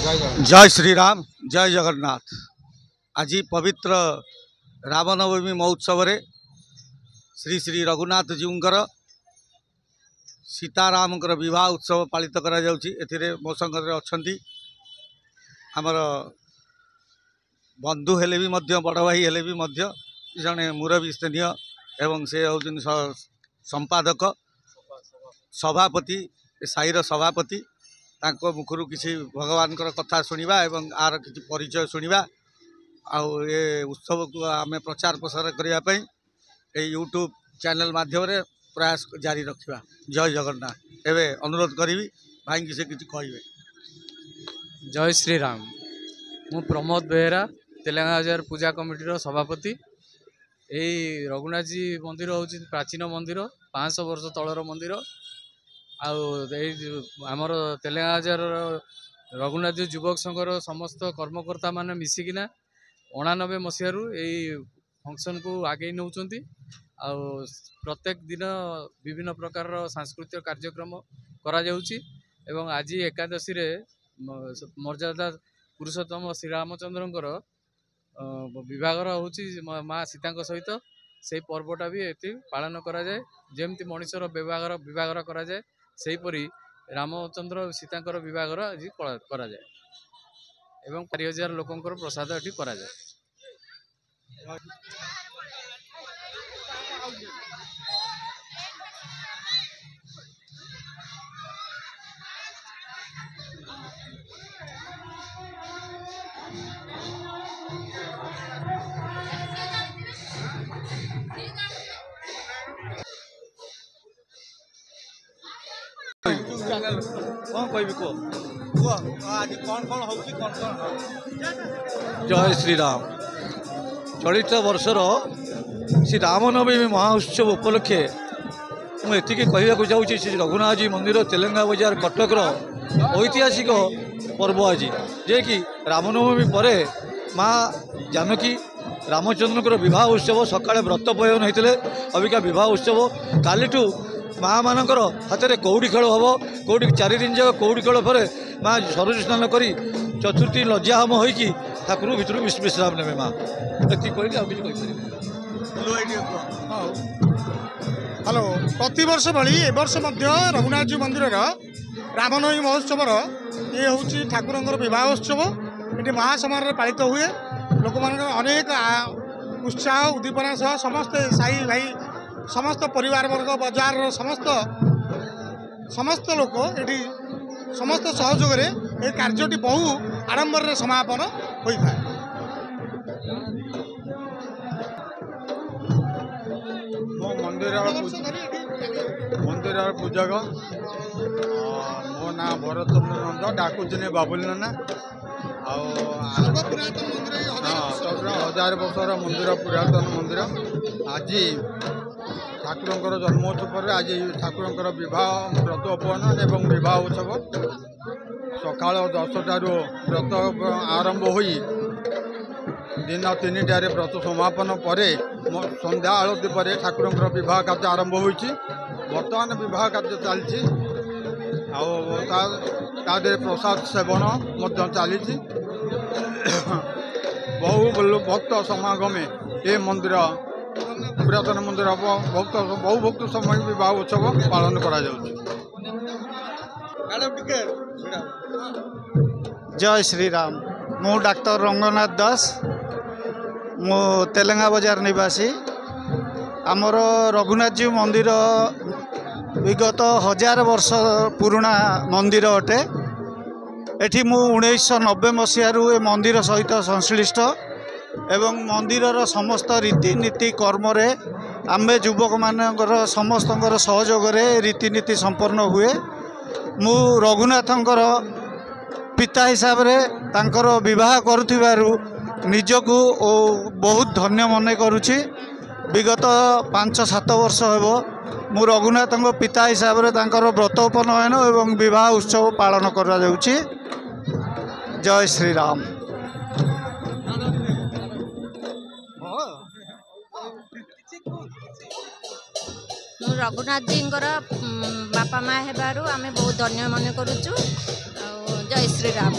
जय श्री राम जय जगन्नाथ। आज पवित्र रामनवमी महोत्सव रे श्री श्री रघुनाथ जीवर सीतारामकर विवाह उत्सव पालित करा जाउछि। एथिरे मो संगे अछंती हमर बंधु हेले भी मध्य बड़ भाई हेले भी मध्य जने मुरबी स्थानीय एवं से होउछन संपादक सभापति साईर सभापति तांको मुखरु किसी भगवान कथा शुणा एवं आर किसी परिचय शुणा आउ ये उत्सव को आम प्रचार प्रसार करने यूट्यूब चैनल माध्यम प्रयास जारी रखा। जय जगन्नाथ। एवं अनुरोध करी भाई से किसी कहे। जय श्री राम। मु प्रमोद बेहेरा तेलंगाना हजार पूजा कमिटी सभापति। यही रघुनाथ जी मंदिर हूँ प्राचीन मंदिर 500 वर्ष तलर मंदिर। आमर तेलंगाना हजार रघुनाथ जी युवक संघर समस्त कर्मकर्ता मान मिसिकिना 89 मसीह यही फंक्शन को आगे नौ। प्रत्येक दिन विभिन्न प्रकार सांस्कृतिक कार्यक्रम करा जाउछि एवं आज एकादशी रे मर्यादा पुरुषोत्तम श्री रामचंद्रंकर विवाहर होउछि माँ सीता सहित से पर्वटा भी ये पालन करा जाए। जेमती मनुष्यर विवाहर करा जाए सेहीपरि रामचंद्र सीतांकर विवाहर आज करा जाए एवं 4000 लोकंकर प्रसाद एटी करा जाए। जय श्री राम। चलित वर्षर श्री रामनवमी महोत्सव उपलक्षे मुझे कहवाक चाहूँगी श्री रघुनाथ जी मंदिर तेलंगाना बजार कटकर ऐतिहासिक पर्व आज जे कि रामनवमी पर माँ जानकी रामचंद्र विवाह उत्सव सकाଳେ व्रत पयन होते अबिका विवाह उत्सव कालीठू माँ मानकर हाथ में कौड़ी खेल हम कौड़ी 4 दिन जाक कौड़ी खेल पर माँ सरोज स्नान कर चतुर्थी लज्जा होम हो ठाकुर भितर विश्राम ने माँ हेलो प्रति वर्ष भली ए वर्ष रघुनाथ जी मंदिर रामनवमी महोत्सव ये हूँ ठाकुर विवाह उत्सव ये महासमारोह पालित हुए। लोक मान अनेक उत्साह उद्दीपना सह समस्त साई भाई समस्त परिवार वर्ग बाजार समस्त लोक ये समस्त सहयोग ये कार्यटी बहु आडंबर समापन होता है। मंदिर पूजक मो ना भरत नंद डाकुचने बाबुल नाना हजार वर्षर मंदिर पुरातन मंदिर। आज ठाकुर जन्मोत्सव पर आज ठाकुर विवाह व्रत उपनयन एवं विवाह उत्सव सकाल 10टारू व्रत आरंभ हो दिन 3टारे व्रत समापन पर संध्या आलती पर ठाकुर विवाह कार्य आरंभ हो बर्तमान विवाह कार्य चलती आदे प्रसाद सेवन चली बहु भक्त समागमे ये मंदिर पुरातन मंदिर बहु भक्त समय विवाह उत्सव पालन करा जाउछि। जय श्री राम। मु डॉक्टर रंगनाथ दास मु तेलंगाना बाजार निवासी। आमर रघुनाथ जी मंदिर विगत 1000 वर्ष पुराना मंदिर अटे। एठी मु 1990 मसीहारू ए मंदिर सहित संश्लिष्ट एवं मंदिरर समस्त रीतिनीति कर्म रे आमे युवक मानकर समस्तंकर सहयोग रे रीतिनीति संपन्न हुए। मु रघुनाथंकर पिता हिसाब रे तांकर विवाह करुथिबारु निजको बहुत धन्य मने करुछि। विगत 5-7 वर्ष हेबो मु रघुनाथंक पिता हिसाब रे तांकर व्रत उपनयन एवं विवाह उत्सव पालन करा जाउछि। जय श्री राम। रघुनाथ जी बापा माँ हेबारु आमे बहुत धन्य मन करुचु। जय जय श्री राम।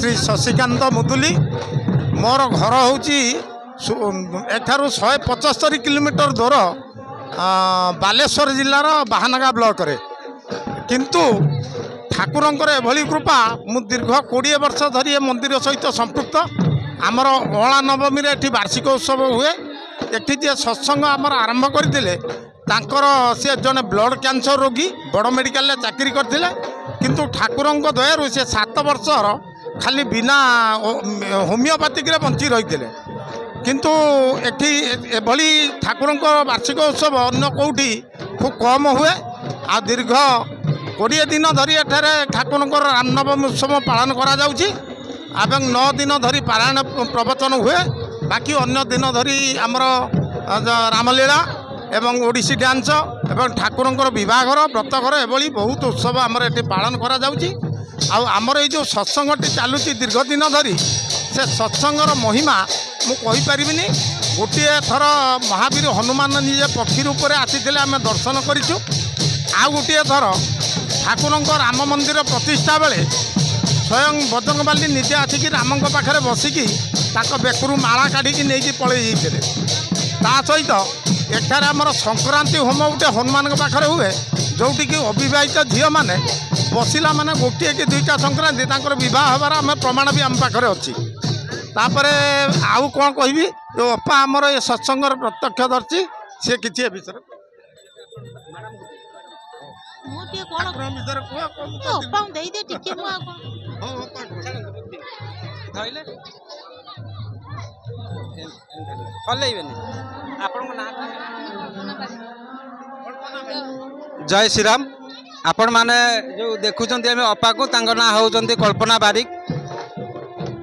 श्री शशिकांत मुदुली मोर घर हूँ एठारू 175 किलोमीटर दूर बालेश्वर जिलार बाहानगा ब्लॉक रे किंतु ठाकुरंकर एभली कृपा मु दीर्घ 20 वर्ष धरी मंदिर सहित संपृक्त आमर अला नवमी रे वार्षिक उत्सव हुए एठी जे सत्संग आमर आरंभ करथिले तांकर से जने ब्लड कैंसर रोगी बड़ मेडिकल चाकरी करथिले किंतु ठाकुरंक दयारु से 7 वर्षर खाली बिना होमियोपैथिक रे बंची रही किंतु एठी एभली ठाकुरंक वार्षिक उत्सव अन्य कौटी खूब कम हुए आ दीर्घ 20 दिन धरी एठारे ठाकुरंकर रामनवमी उत्सव पालन करा जाउची एवं 9 दिन धरी पारायण प्रवचन हुए बाकी अन्य दिन धरी आमर रामलीला एवं ओडिसी डांस एवं ठाकुरंकर विवाहर व्रतघर एभली बहुत उत्सव आमर एठी पालन करा जाउची आमर ये जो सत्संगटी चलुची दीर्घ दिन धरी से सत्संगर महिमा मु कहि परिबिनी गोटे थर महावीर हनुमान निजे पक्षी रूप में आसी आम दर्शन करिछु आ गोटे थर ठाकुरंकर राम मंदिर प्रतिष्ठा बेले स्वयं बजरंगबाली निजे आसिकी रामंक पाखरे बसिकी ताक बेकरू माला काढ़ी नहीं पलि जाते ता सहित एठार आमर संक्रांति होम गोटे हनुमान पाखरे हुए जोटि कि अविवाहित झील मैंने बसिला माने गोटे कि 2टा संक्रांति तांकर विवाह हबार आम प्रमाण भी आम पाखरे अच्छी तापरे आउ कौन कहबी जो अपा आमर ये सत्संगर प्रत्यक्षदर्शी सी किसी विषय जय श्री राम। आपण माने जो देखुचंती आमे अपा को तांकर ना होचंती कल्पना बारिक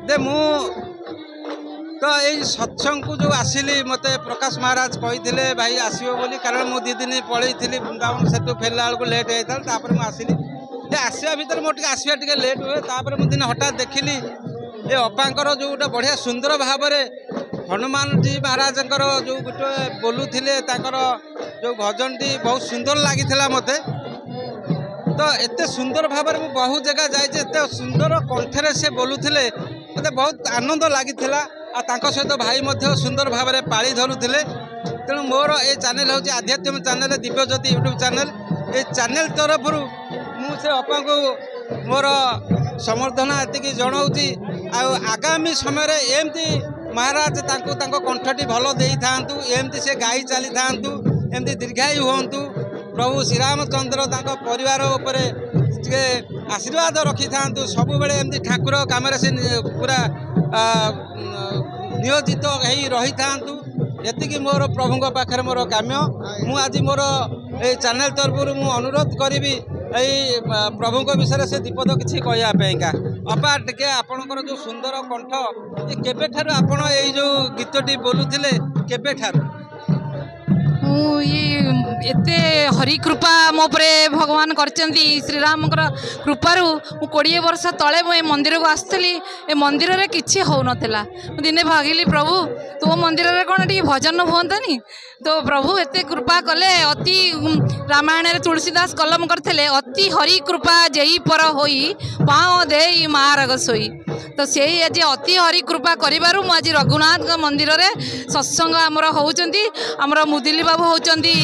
दे मु तो यही सत्संग को जो आसिली मते प्रकाश महाराज कही भाई आसो बोली कारण मु 2 दिन पलि वृंदावन सेठू फेरला बेलू लेट होता मु आसिली आसवा भितर मोटे आसवा टे लेट हुए तापर मु दिन हठात देखिली ये अपांकर जो गोटे बढ़िया सुंदर भाव हनुमान जी महाराज जो गोटे बोलुले जो भजन टी बहुत सुंदर लगी मते तो एत सुंदर भाव में बहुत जगह जाए सुंदर कंठे से बोलुले मत बहुत आनंद लगी सहित भाई सुंदर भाव में पाली धरुले तेणु मोर ये चैनल हूँ आध्यात्मिक चैनल दिव्यज्योति यूट्यूब चैनल ये चैनल तरफ मुझे अपा को मोर समर्थना एति जनाऊँगी आगामी समय एमती महाराज कंठटी भल दे था एमती से गाई चली था एमती दीर्घायु हूँ प्रभु श्रीरामचंद्र परिवार उपरे आशीर्वाद रखी था सब बेले एमती ठाकुर काम से पूरा नियोजित हो रही था ये मोर प्रभु पाखे मोर काम्य मु आज मोर ये चैनल तरफ मु अनुरोध करी प्रभु विषय से दीपद किसी कहवाईका अपा टे आपणकर जो सुंदर कंठ ये केबे ठारू आपण ये जो गीतटी बोलुथिले केबे ठारू एते हरि कृपा मो परे भगवान करचंदी श्रीराम कृपारू मु 20 वर्ष तले मु मंदिर को आसली ए मंदिर रे किछि हो नथला दिने भागिली प्रभु तो मंदिर रे कोन टी भजन होंतनी तो प्रभु एते कृपा कले अति रामायण रे तुलसीदास कलम करथिले अति हरि कृपा जेई पर होई पाओ देई मारग सोई तो से आज अति हरि कृपा करिबारु मु आज रघुनाथ मंदिर रे सत्संग आमर होउचंदी आमर मुदिली बाबू होउचंदी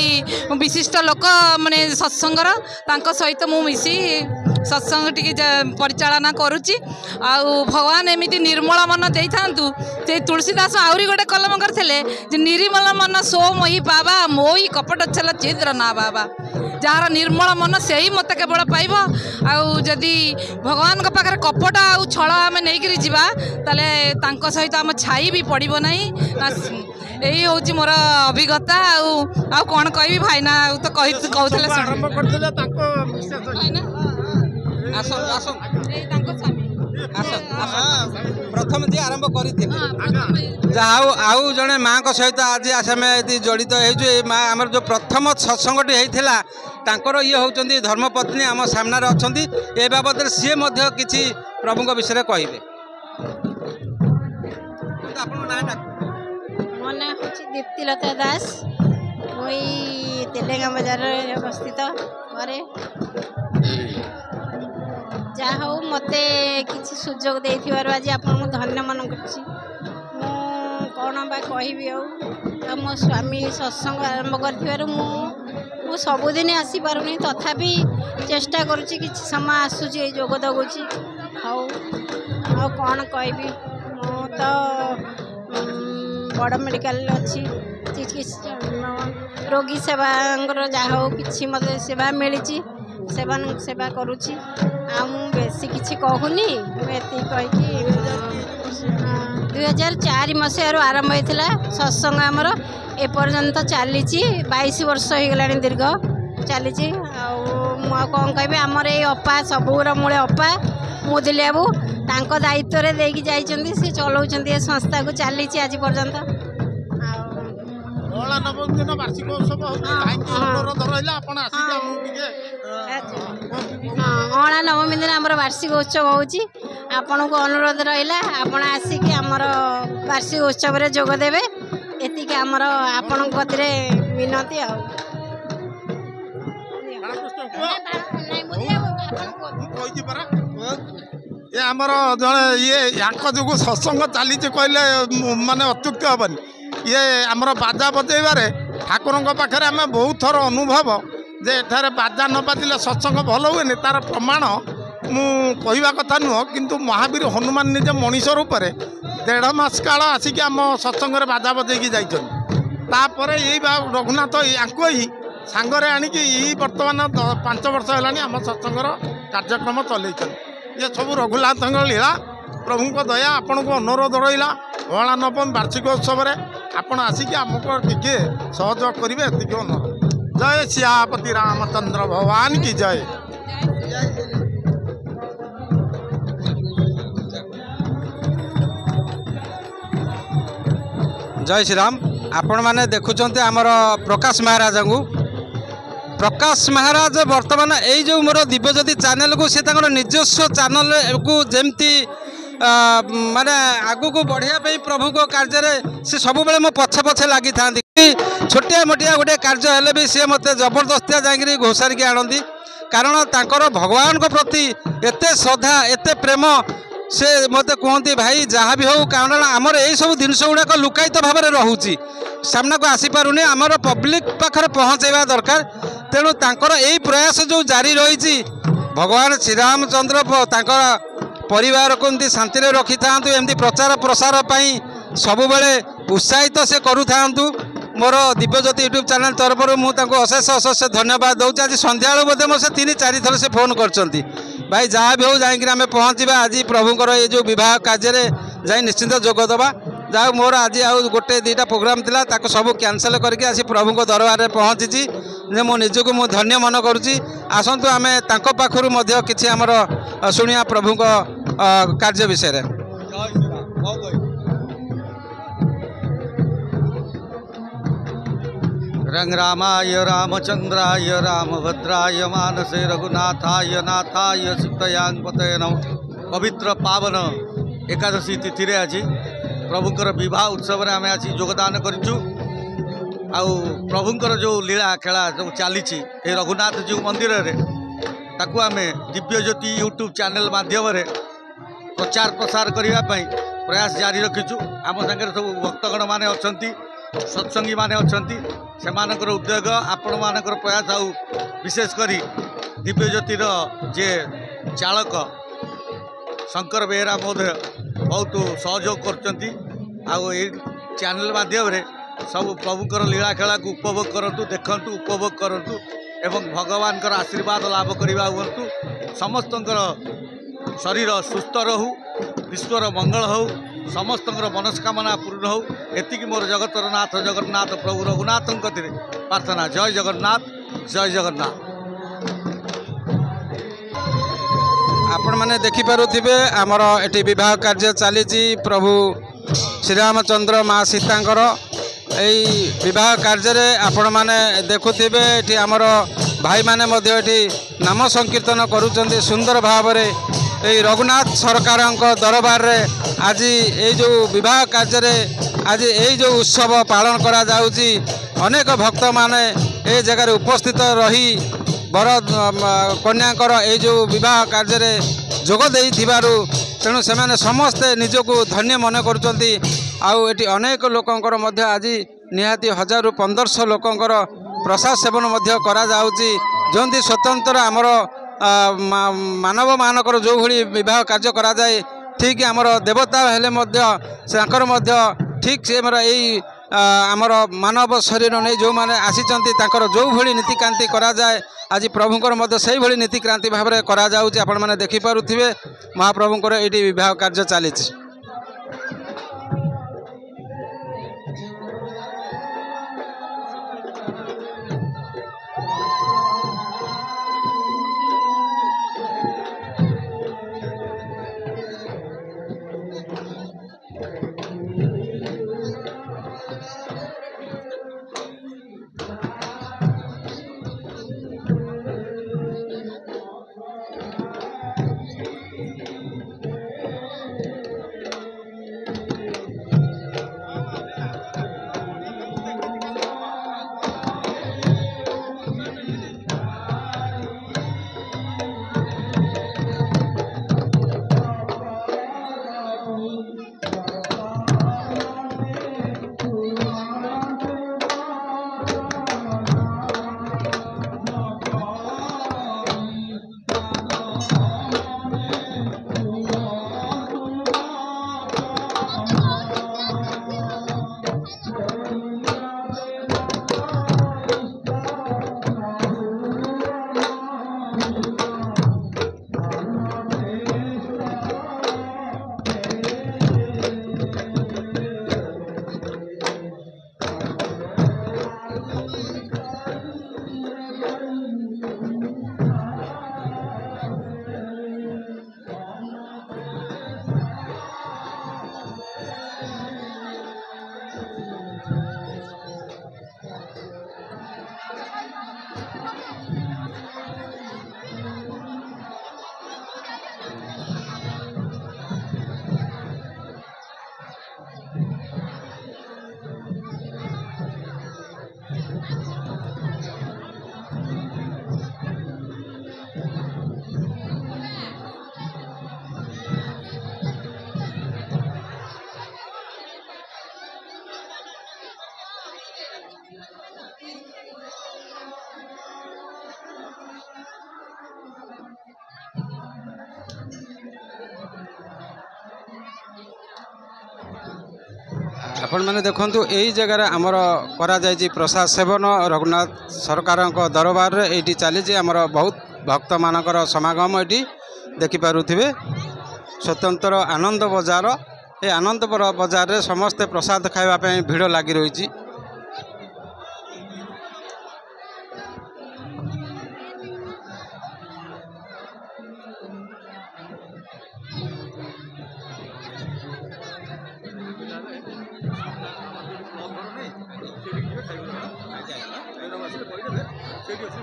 विशिष्ट लोक माने सत्संगर तांको सहित मु मिसी सत्संग टी परिचालना करुच्ची आउ भगवान एमती निर्मल मन दे थांतु से तुलसीदास आउरी गोटे कलम करथिले जे निर्मल मन सो मोहि बाबा मोहि कपट छल चिद्र ना बाबा जार निर्मल मन से ही मत केवल पाइब आउ जदि भगवान का पाखरे कपट आउ छल आमे नै करी जीवा ताले तांको सहित आम छाई भी पड़िबो नै यही हूँ मोर अभिज्ञता आउ कौन कह भाईना तो कहते आरंभ करथिले प्रथम जी आरंभ करते आउ जड़े माँ सहित आज आम जड़ित हो आमर जो प्रथम सत्संगटी होता तांकर ये होउचंदी धर्मपत्नी आम सामने अच्छा ए बाबद सी किसी प्रभु विषय कहे मो ना हूँ दीप्तिलता दास मुई तेलेंगा बाजार अवस्थित घरे जहा हो मते किसी सुजोग देथिबार आज आपन धन्य मन करछि कौन बा कहबी आ मो स्वामी सत्संग आरंभ करथिबार मु सबुदिन आसी पारुनी तथापि चेष्टा करुछि किछि समय आसुछि जोग दगुछि हौ आ कौन कहबी मु तो बड़ मेडिकल अच्छी चिकित्सा रोगी सेवा जहा हो कि मत सेवा मिली सेवा करुच्ची आ बेसी किसी कहूनी कहीकि 2004 मसीह आरंभ होता सत्संग आमर एपर्यंत चली 22 वर्ष हो गला दीर्घ चली कौन कह आमर ये अपा सबूर मूले अपा मुदिली बाबू तांको दायित्व रे देकी जाइछन्ती से चलाउछन्ती ए संस्था को चली आज पर्यंत नवम दिन वार्षिक उत्सव अणा नवमी दिन आमर वार्षिक उत्सव होउची आपन को अनुरोध रहिला आपण आसिक आमर वार्षिक उत्सव रे जोग देबे एतिक आमर आपण गतिरे विनती आ ये आमर जड़े ये यांक जो सत्संग चली कहले माने अत्युक्त हेनी ये आमर बाजा बजेबारे ठाकुर पाखे आम बहुत थर अनुभव जे एठारे बाजा न बाजिले सत्संग भल हुए तार प्रमाण मु कहवा कथा नुह किंतु महावीर हनुमान निजे मनीष रूप से 1.5 मास काल आसिक आम सत्संग बाजा बजेकी जापर यही रघुनाथ यांको ही सांगरे आणिकी बर्तमान 5 वर्ष है आम सत्संगर कार्यक्रम चल ये सब रघुनाथ लीला प्रभु दया आपण को अनुरोध रहा अणा नवम वार्षिक उत्सव आपण आसिक आमको टिके सहयोग करेंगे एति अनुरोध। जय सियापति रामचंद्र भगवान की जय। जय श्री राम। आपण माने देखुचंते आमर प्रकाश महाराज को प्रकाश महाराज वर्तमान यही जो मोर दिव्यज्योति चैनल को से निजस्व चैनल को जमती माने आगु को बढ़िया प्रभु को कार्य से सब बेले मो पछे पछे लगी था छोटिया मोटिया गोटे कार्य हेले भी सी मत जबरदस्तिया जाकि घोषारिकी आनती कारण तांकर भगवान को प्रति एते श्रद्धा एते प्रेम से मत कहते भाई जहाँ भी हो कारण आमर यही सब जिनस गुड़ाक लुकायित भाव में रोचे सामना को आसीपारूनी आमर पब्लिक पाखे पहुँचवा दरकार तेणु तांकर यही प्रयास जो जारी रही भगवान श्रीरामचंद्र परिवार को एमती शांति रखी था एमती प्रचार प्रसार सब बेले उत्साहित से करूँ मोर दिव्यज्योति यूट्यूब चैनल तरफ मुझे अशेष अशेष धन्यवाद दूँ। आज सन्ध्या बोधे मो से 3-4 थर से फोन कर भाई जहाँ भी हो जाकि आम पहुँचा आज प्रभुंर ये जो विवाह कार्य जा निश्चिंत जोगदबा जा मोर आज आउ गोटे 2टा प्रोग्राम थिला ताको सब कैंसल करके आसी प्रभु को दरबार में पहुँची मो निजक मु धन्य मन करुँची आसतु आम तांको पाखरु मध्य किछि हमर शुणिया प्रभु को कार्य विषय रंग रामाय रामचंद्राय रामभद्राय मानसे रघुनाथाय नाथाय सीतायांगपतये नमः। पवित्र पावन एकादशी तिथि रे आज प्रभुंकर विवाह उत्सव आम आज योगदान करूँ आउ प्रभुंकर जो लीला खेला जो चली रघुनाथ जी मंदिर रे ताकू आम दिव्यज्योति यूट्यूब चैनल माध्यम प्रचार प्रसार करने प्रयास जारी रखीचु। आम सागर सब भक्तगण माने अछंती सत्संगी माने अछंती सेमानकर उद्योग आपण मानकर प्रयास आउ विशेष करी दिव्यज्योतिर जे चालक शंकर बेहरा महोदय बहुत सहयोग करचंती आउ ए चैनल माध्यम सब प्रभुकर लीला खेला को उपभोग करंतु देखंतु उपभोग करंतु एवं भगवान कर आशीर्वाद लाभ करवा हुंतु समस्तंकर शरीर सुस्थ रहू विश्वर मंगल हो समस्त मनस्कामना पूर्ण हो एतिकी मोर जगतर नाथ जगन्नाथ प्रभु रघुनाथ प्रार्थना। जय जगन्नाथ जय जगन्नाथ। आपण मैंने देखिपे आमर एटी विवाह कार्य चली प्रभु श्रीरामचंद्र माँ सीतांकर यही विवाह कार्य आपण मैंने देखुवे ये आमर भाई मैंने नाम संकीर्तन करुँच सुंदर भाव यही रघुनाथ सरकार दरबार रे आज ये जो विवाह कार्य आज यही जो उत्सव पालन करा जाउची अनेक भक्त माने ए जगह उपस्थित रही बर कन्याकर ये जो विवाह कार्य जोग दे तेणु से समस्ते निजको धन्य मन करुँच आउ एटी अनेक लोकंकर मध्य आज निहाती 1000-1500 लोकंकर प्रसाद सेवन मध्य करा जाउची जंती स्वतंत्र आमर मानव मानकर जो भली विवाह कार्य करा जाए ठीक आमर देवता हेले मध्य ठीक से यही आमर मानव शरीर नहीं जो मैंने आसीचंती तांकर जो भली नीतिकांति करा जाए आज प्रभुंकर मध्य से भली नीतिक्रांति भाव में करा जाउची आपण माने देखि पारुथिबे महाप्रभुंकर एटी विवाह कार्य चलीछि। आपण मैंने देखु यही जगार आमर कर प्रसाद सेवन रघुनाथ सरकार दरबार ये चली आमर बहुत भक्त मानकर समागम ये देखिपे स्वतंत्र आनंद बजार ये आनंद बजार रे समस्ते प्रसाद खावाई भिड़ लगी रही।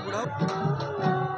बुढ़ा